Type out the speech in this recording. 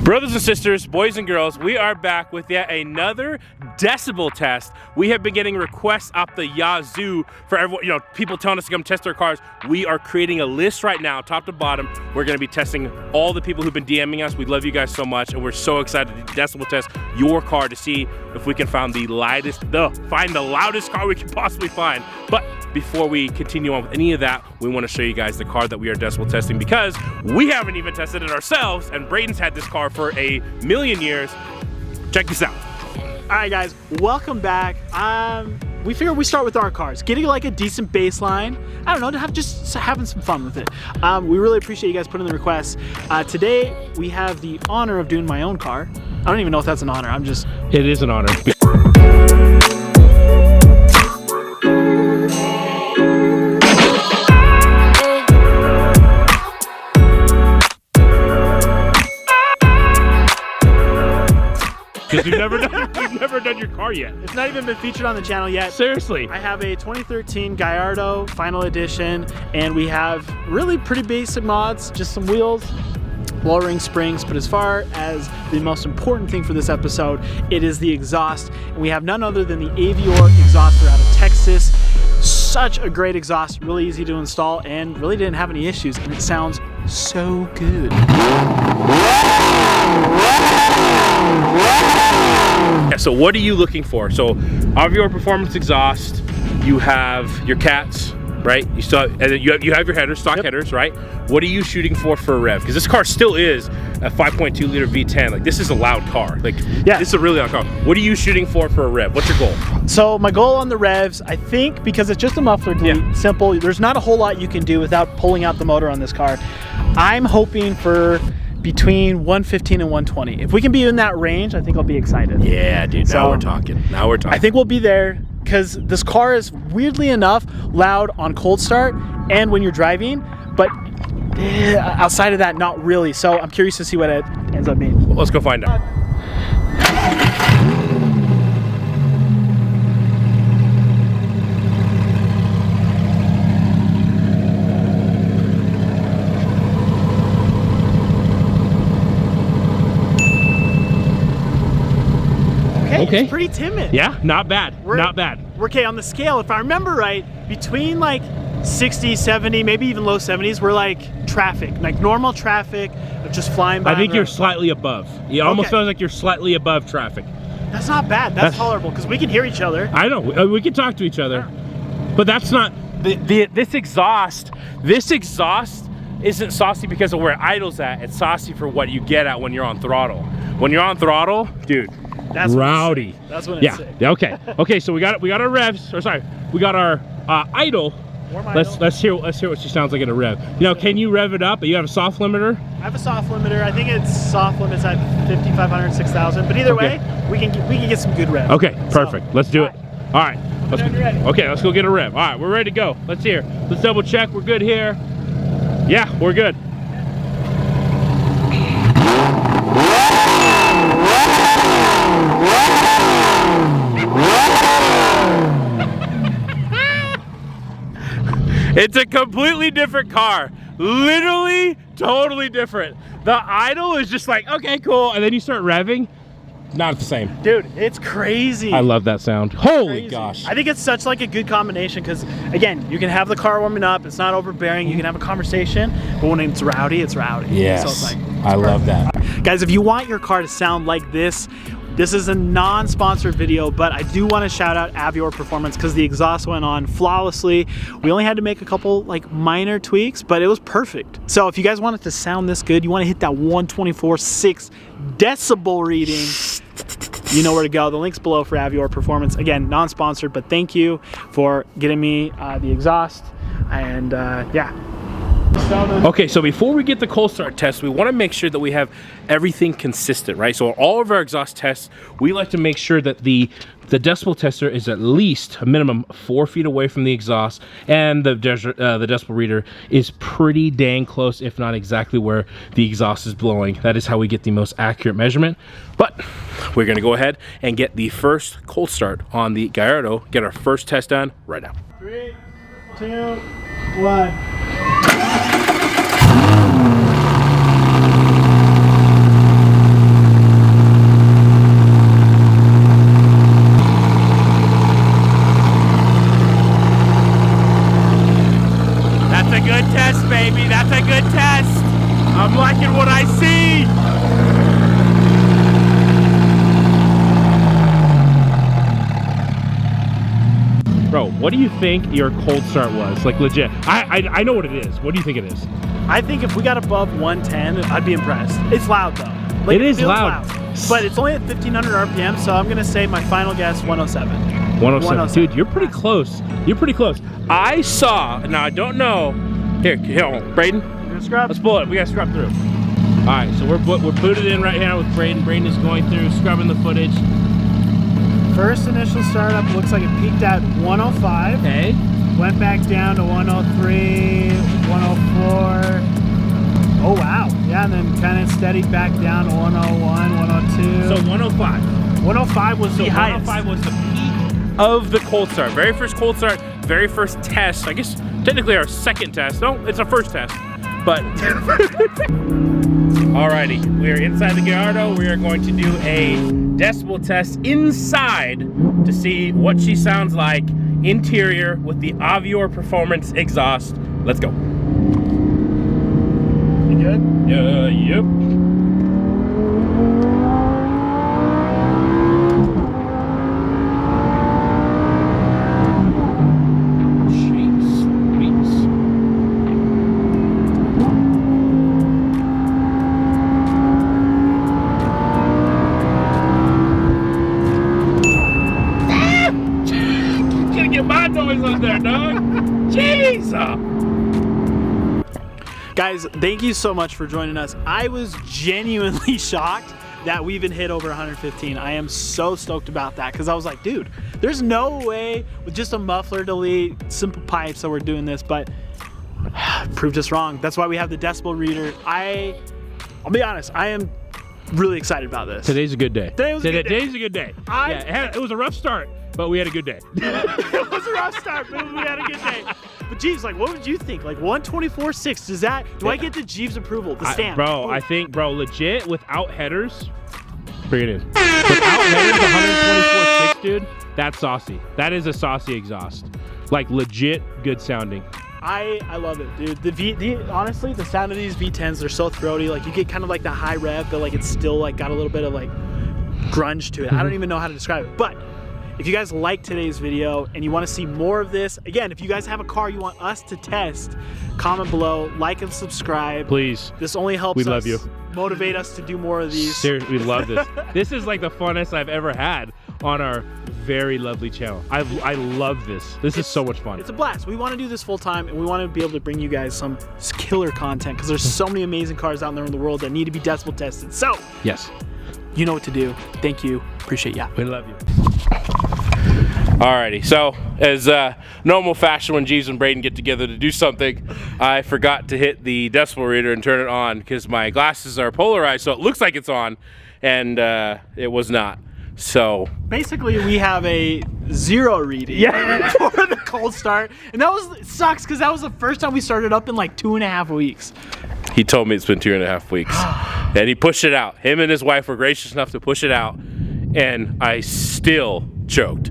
Brothers and sisters, boys and girls, we are back with yet another decibel test. We have been getting requests up the yazoo for everyone, people telling us to come test their cars. We are creating a list right now, top to bottom. We're gonna be testing all the people who've been DMing us. We love you guys so much, and we're so excited to decibel test your car to see if we can find the loudest car we can possibly find. But before we continue on with any of that, we want to show you guys the car that we are decibel testing because we haven't even tested it ourselves, and Braydens had this car for a million years. Check this out. All right, guys, welcome back. We figured we start with our cars, getting like a decent baseline. I don't know, just having some fun with it. We really appreciate you guys putting the requests. Today we have the honor of doing my own car. I don't even know if that's an honor. It is an honor. Because we've never done your car yet. It's not even been featured on the channel yet. Seriously. I have a 2013 Gallardo Final Edition, and we have really pretty basic mods, just some wheels, low-ring springs, but as far as the most important thing for this episode, it is the exhaust. And we have none other than the Avior exhauster out of Texas. Such a great exhaust, really easy to install, and really didn't have any issues, and it sounds so good. Yeah, so what are you looking for? So Avior Preformance Exhaust, you have your cats, right? You still have, and then you have your headers, stock headers, right? What are you shooting for a rev? Because this car still is a 5.2 liter V10. Like, this is a loud car. Like, yeah, this is a really loud car. What are you shooting for a rev? What's your goal? So my goal on the revs, I think, because it's just a muffler delete, simple, there's not a whole lot you can do without pulling out the motor on this car. I'm hoping for between 115 and 120. If we can be in that range, I think I'll be excited. Yeah, dude, now we're talking. Now we're talking. I think we'll be there because this car is weirdly enough loud on cold start and when you're driving, but outside of that, not really. So I'm curious to see what it ends up being. Well, let's go find out. Okay. It's pretty timid. Yeah, not bad. Not bad. We're okay on the scale. If I remember right, between like 60, 70, maybe even low 70s, we're like traffic, like normal traffic of just flying by. I think you're slightly above. It almost feels like you're slightly above traffic. That's not bad. That's tolerable because we can hear each other. I know. We can talk to each other, but that's not this exhaust. This exhaust isn't saucy because of where idle's at. It's saucy for what you get at when you're on throttle. When you're on throttle, dude. That's rowdy. That's what it's yeah. Okay. Okay. So we got our revs. Or sorry, we got our idle. Let's hear what she sounds like in a rev. Can you rev it up? You have a soft limiter. I have a soft limiter. I think it's soft limits at 5,500, 6,000. But either way, we can get some good rev. Okay. Perfect. So, let's do it. All right. Okay. Let's go get a rev. All right. We're ready to go. Let's hear. Let's double check. We're good here. Yeah, we're good. It's a completely different car. Literally, totally different. The idle is just like, okay, cool. And then you start revving. Not the same. Dude, it's crazy. I love that sound. Holy gosh. I think it's such like a good combination because, again, you can have the car warming up. It's not overbearing. You can have a conversation. But when it's rowdy, it's rowdy. Yes. So it's like, I love that. Guys, if you want your car to sound like this is a non-sponsored video, but I do want to shout out Avior Preformance because the exhaust went on flawlessly. We only had to make a couple like minor tweaks, but it was perfect. So if you guys want it to sound this good, you want to hit that 124.6 decibel reading, you know where to go. The link's below for Avior Preformance. Again, non-sponsored, but thank you for getting me the exhaust. And yeah. Okay, so before we get the cold start test, we want to make sure that we have everything consistent, right? So all of our exhaust tests, we like to make sure that the decibel tester is at least a minimum 4 feet away from the exhaust, and the decibel reader is pretty dang close, if not exactly where the exhaust is blowing. That is how we get the most accurate measurement. But we're going to go ahead and get the first cold start on the Gallardo, get our first test done right now. 3, 2, 1. what do you think your cold start was? Like legit. I know what it is. What do you think it is? I think if we got above 110, I'd be impressed. It's loud though. Like, it is loud. But it's only at 1500 RPM, so I'm gonna say my final guess 107. 107. Dude, you're pretty close. You're pretty close. I saw, now I don't know. Here, Brayden. You're gonna scrub? Let's pull it. We gotta scrub through. All right, so we're booted in right now with Brayden. Brayden is going through, scrubbing the footage. First initial startup looks like it peaked at 105. Okay. Went back down to 103, 104. Oh wow. Yeah, and then kind of steadied back down to 101, 102. So 105. 105 was the highest. 105 was the peak of the cold start. Very first cold start, very first test. I guess technically our second test. No, it's our first test. But alrighty, we are inside the Gallardo. We are going to do a decibel test inside to see what she sounds like interior with the Avior Preformance Exhaust. Let's go. You good? Yep. Guys, thank you so much for joining us. I was genuinely shocked that we even hit over 115. I am so stoked about that because I was like, dude, there's no way with just a muffler delete, simple pipes that we're doing this, but proved us wrong. That's why we have the decibel reader. I'll be honest, I am really excited about this. Today's a good day. Today's a good day. Yeah, it was a rough start, but we had a good day. It was a rough start, but we had a good day. But Jeeves, like, what would you think? Like 124.6, do I get the Jeeves approval, the stamp? I think, legit, without headers, bring it in. Without headers, 124.6, dude, that's saucy. That is a saucy exhaust. Like, legit good sounding. I love it, dude. Honestly, the sound of these V10s, they're so throaty. Like, you get kind of like the high rev, but like it's still like got a little bit of like grunge to it. I don't even know how to describe it, but if you guys like today's video and you want to see more of this, again, if you guys have a car you want us to test, comment below, like and subscribe. Please. This only helps us motivate us to do more of these. Seriously, we love this. This is like the funnest I've ever had on our very lovely channel. I love this. This is so much fun. It's a blast. We want to do this full time and we want to be able to bring you guys some killer content because there's so many amazing cars out there in the world that need to be decibel tested. So, yes, you know what to do. Thank you. Appreciate ya. We love you. Alrighty, so as normal fashion when Jeeves and Brayden get together to do something, I forgot to hit the decibel reader and turn it on because my glasses are polarized, so it looks like it's on, and it was not. So basically, we have a 0 reading for the cold start, and it sucks because that was the first time we started up in like 2.5 weeks. He told me it's been 2.5 weeks, and he pushed it out. Him and his wife were gracious enough to push it out, and I still choked.